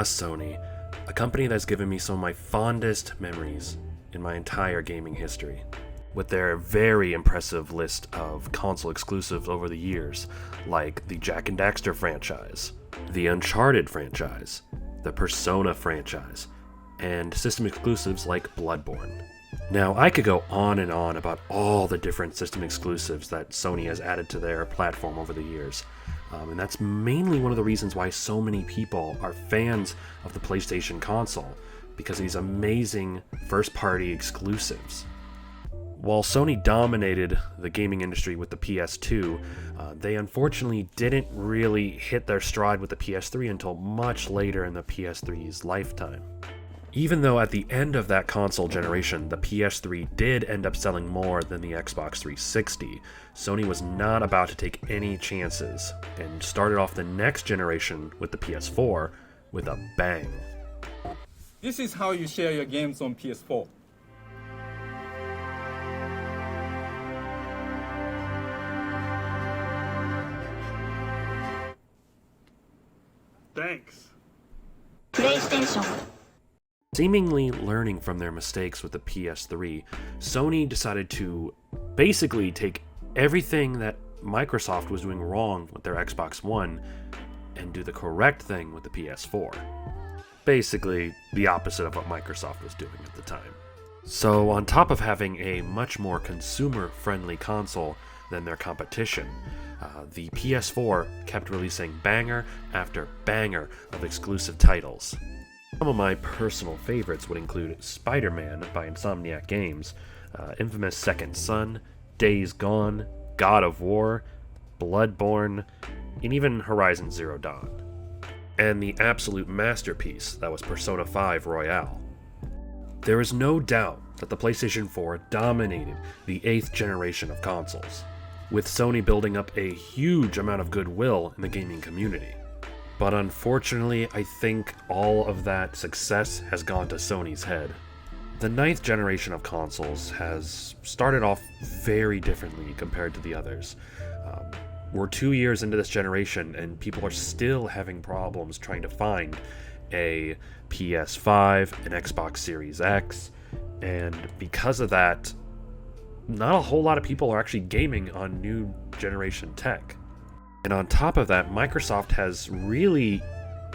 Sony, a company that's given me some of my fondest memories in my entire gaming history. With their very impressive list of console exclusives over the years, like the Jak and Daxter franchise, the Uncharted franchise, the Persona franchise, and system exclusives like Bloodborne. Now, I could go on and on about all the different system exclusives that Sony has added to their platform over the years, and that's mainly one of the reasons why so many people are fans of the PlayStation console, because of these amazing first-party exclusives. While Sony dominated the gaming industry with the PS2, they unfortunately didn't really hit their stride with the PS3 until much later in the PS3's lifetime. Even though at the end of that console generation, the PS3 did end up selling more than the Xbox 360, Sony was not about to take any chances, and started off the next generation with the PS4 with a bang. This is how you share your games on PS4. Thanks. PlayStation. Seemingly learning from their mistakes with the PS3, Sony decided to basically take everything that Microsoft was doing wrong with their Xbox One and do the correct thing with the PS4. Basically, the opposite of what Microsoft was doing at the time. So, on top of having a much more consumer-friendly console than their competition, the PS4 kept releasing banger after banger of exclusive titles. Some of my personal favorites would include Spider-Man by Insomniac Games, infamous Second Son, Days Gone, God of War, Bloodborne, and even Horizon Zero Dawn. And the absolute masterpiece that was Persona 5 Royale. There is no doubt that the PlayStation 4 dominated the 8th generation of consoles, with Sony building up a huge amount of goodwill in the gaming community. But unfortunately, I think all of that success has gone to Sony's head. The 9th generation of consoles has started off very differently compared to the others. We're 2 years into this generation, and people are still having problems trying to find a PS5, an Xbox Series X, and because of that, not a whole lot of people are actually gaming on new generation tech. And on top of that, Microsoft has really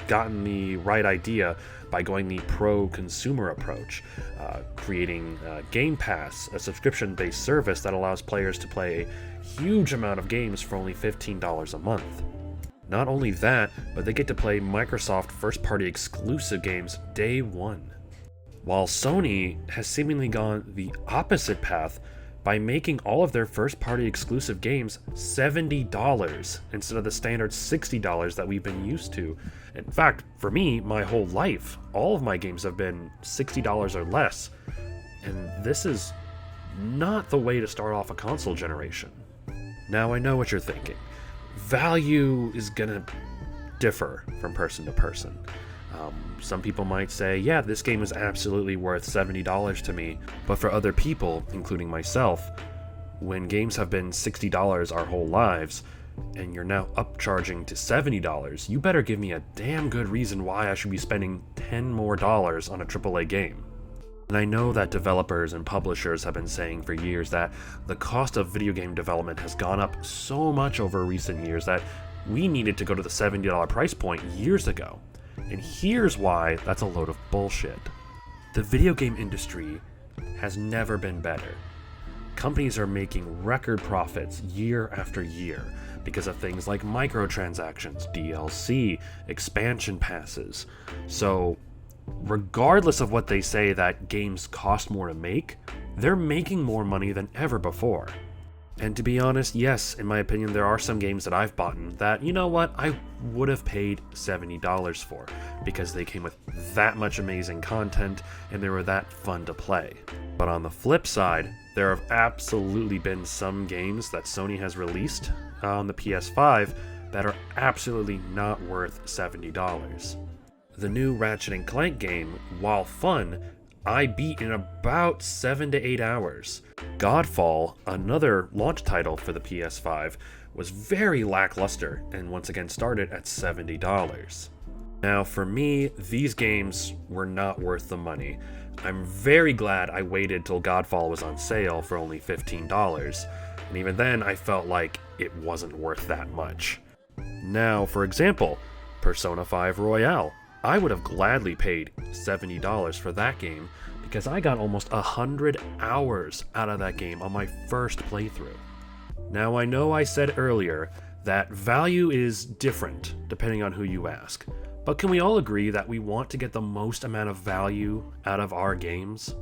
gotten the right idea by going the pro-consumer approach, creating Game Pass, a subscription-based service that allows players to play a huge amount of games for only $15 a month. Not only that, but they get to play Microsoft first-party exclusive games day one. While Sony has seemingly gone the opposite path by making all of their first-party exclusive games $70 instead of the standard $60 that we've been used to. In fact, for me, my whole life, all of my games have been $60 or less, and this is not the way to start off a console generation. Now, I know what you're thinking. Value is gonna differ from person to person. Some people might say, yeah, this game is absolutely worth $70 to me, but for other people, including myself, when games have been $60 our whole lives, and you're now upcharging to $70, you better give me a damn good reason why I should be spending $10 more on a AAA game. And I know that developers and publishers have been saying for years that the cost of video game development has gone up so much over recent years that we needed to go to the $70 price point years ago. And here's why that's a load of bullshit. The video game industry has never been better. Companies are making record profits year after year because of things like microtransactions, DLC, expansion passes. So, regardless of what they say that games cost more to make, they're making more money than ever before. And to be honest, yes, in my opinion, there are some games that I've bought that, you know what, I would have paid $70 for, because they came with that much amazing content and they were that fun to play. But on the flip side, there have absolutely been some games that Sony has released on the PS5 that are absolutely not worth $70. The new Ratchet & Clank game, while fun, I beat in about 7 to 8 hours. Godfall, another launch title for the PS5, was very lackluster and once again started at $70. Now, for me, these games were not worth the money. I'm very glad I waited till Godfall was on sale for only $15, and even then I felt like it wasn't worth that much. Now, for example, Persona 5 Royale. I would have gladly paid $70 for that game because I got almost 100 hours out of that game on my first playthrough. Now, I know I said earlier that value is different depending on who you ask, but can we all agree that we want to get the most amount of value out of our games?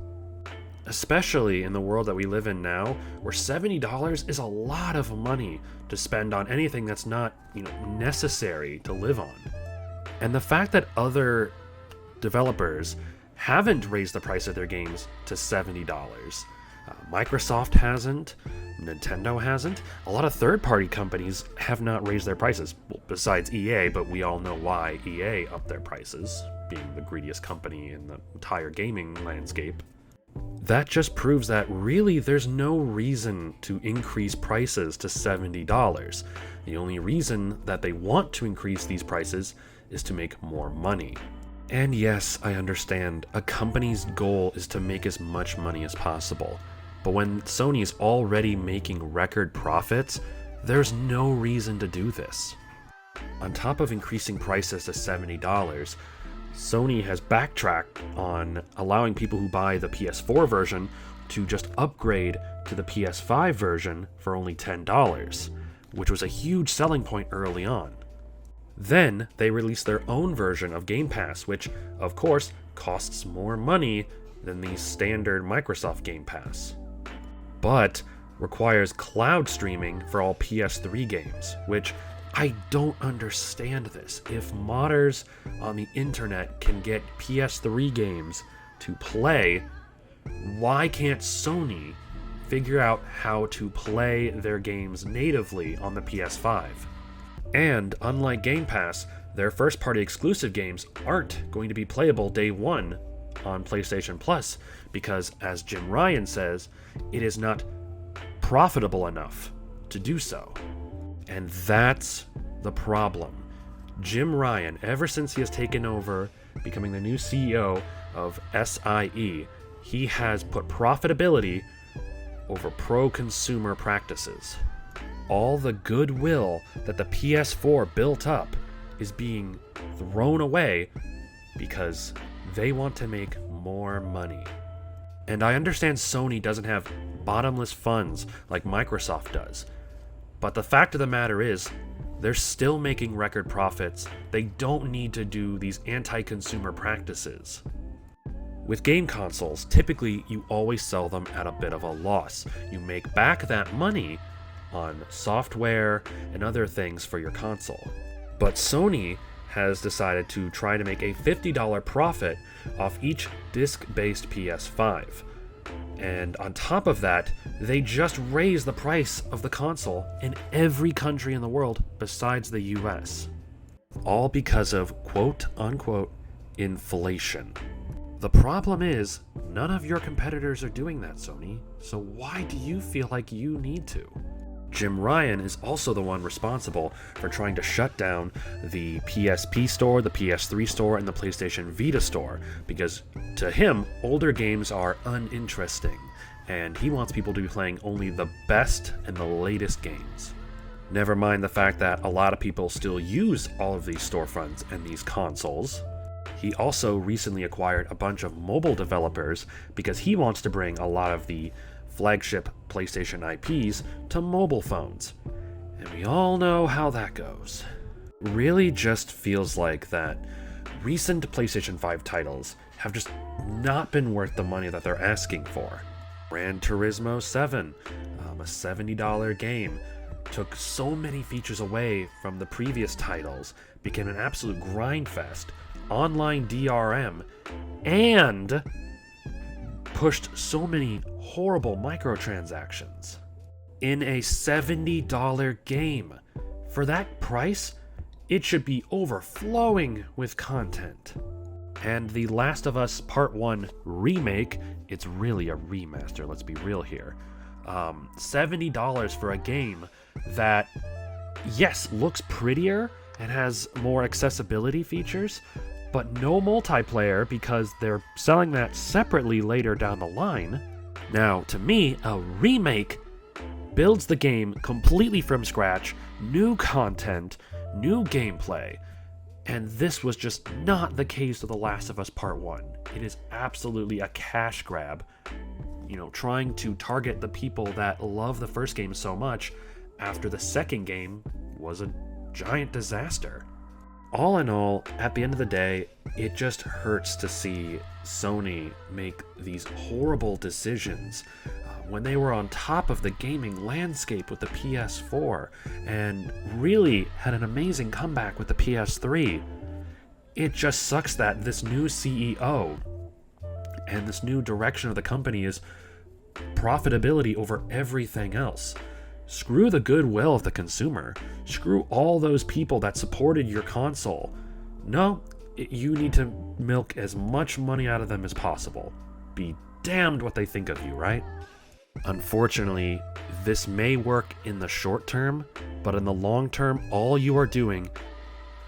Especially in the world that we live in now, where $70 is a lot of money to spend on anything that's not, necessary to live on. And the fact that other developers haven't raised the price of their games to $70. Microsoft hasn't, Nintendo hasn't, a lot of third-party companies have not raised their prices, well, besides EA, but we all know why EA upped their prices, being the greediest company in the entire gaming landscape. That just proves that really there's no reason to increase prices to $70. The only reason that they want to increase these prices is to make more money. And yes, I understand, a company's goal is to make as much money as possible. But when Sony is already making record profits, there's no reason to do this. On top of increasing prices to $70, Sony has backtracked on allowing people who buy the PS4 version to just upgrade to the PS5 version for only $10, which was a huge selling point early on. Then they released their own version of Game Pass, which, of course, costs more money than the standard Microsoft Game Pass, but requires cloud streaming for all PS3 games, which I don't understand this. If modders on the internet can get PS3 games to play, why can't Sony figure out how to play their games natively on the PS5? And unlike Game Pass, their first-party exclusive games aren't going to be playable day one on PlayStation Plus because, as Jim Ryan says, it is not profitable enough to do so. And that's the problem. Jim Ryan, ever since he has taken over, becoming the new CEO of SIE, he has put profitability over pro-consumer practices. All the goodwill that the PS4 built up is being thrown away because they want to make more money. And I understand Sony doesn't have bottomless funds like Microsoft does, but the fact of the matter is, they're still making record profits. They don't need to do these anti-consumer practices. With game consoles, typically you always sell them at a bit of a loss. You make back that money on software and other things for your console. But Sony has decided to try to make a $50 profit off each disc-based PS5. And on top of that, they just raised the price of the console in every country in the world besides the US. All because of quote-unquote inflation. The problem is, none of your competitors are doing that, Sony, so why do you feel like you need to? Jim Ryan is also the one responsible for trying to shut down the PSP store, the PS3 store, and the PlayStation Vita store, because to him, older games are uninteresting, and he wants people to be playing only the best and the latest games. Never mind the fact that a lot of people still use all of these storefronts and these consoles. He also recently acquired a bunch of mobile developers because he wants to bring a lot of the flagship PlayStation IPs to mobile phones. And we all know how that goes. Really just feels like that recent PlayStation 5 titles have just not been worth the money that they're asking for. Gran Turismo 7, a $70 game, took so many features away from the previous titles, became an absolute grindfest, online DRM, and pushed so many horrible microtransactions in a $70 game. For that price, it should be overflowing with content. And The Last of Us Part 1 remake, it's really a remaster, let's be real here. $70 for a game that, yes, looks prettier and has more accessibility features, but no multiplayer because they're selling that separately later down the line. Now, to me, a remake builds the game completely from scratch, new content, new gameplay, and this was just not the case with The Last of Us Part 1. It is absolutely a cash grab, trying to target the people that love the first game so much after the second game was a giant disaster. All in all, at the end of the day, it just hurts to see Sony make these horrible decisions when they were on top of the gaming landscape with the PS4 and really had an amazing comeback with the PS3. It just sucks that this new CEO and this new direction of the company is profitability over everything else. Screw the goodwill of the consumer. Screw all those people that supported your console. No, you need to milk as much money out of them as possible. Be damned what they think of you, right? Unfortunately, this may work in the short term, but in the long term, all you are doing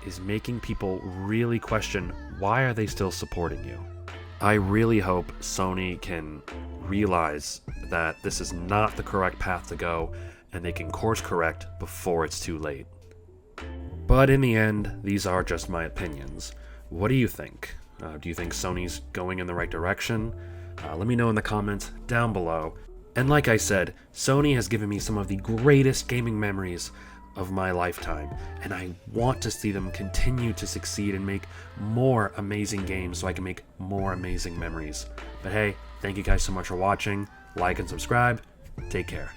is making people really question, why are they still supporting you? I really hope Sony can realize that this is not the correct path to go, and they can course correct before it's too late. But in the end, these are just my opinions. What do you think? Do you think Sony's going in the right direction? Let me know in the comments down below. And like I said, Sony has given me some of the greatest gaming memories of my lifetime, and I want to see them continue to succeed and make more amazing games so I can make more amazing memories. But hey, thank you guys so much for watching. Like and subscribe. Take care.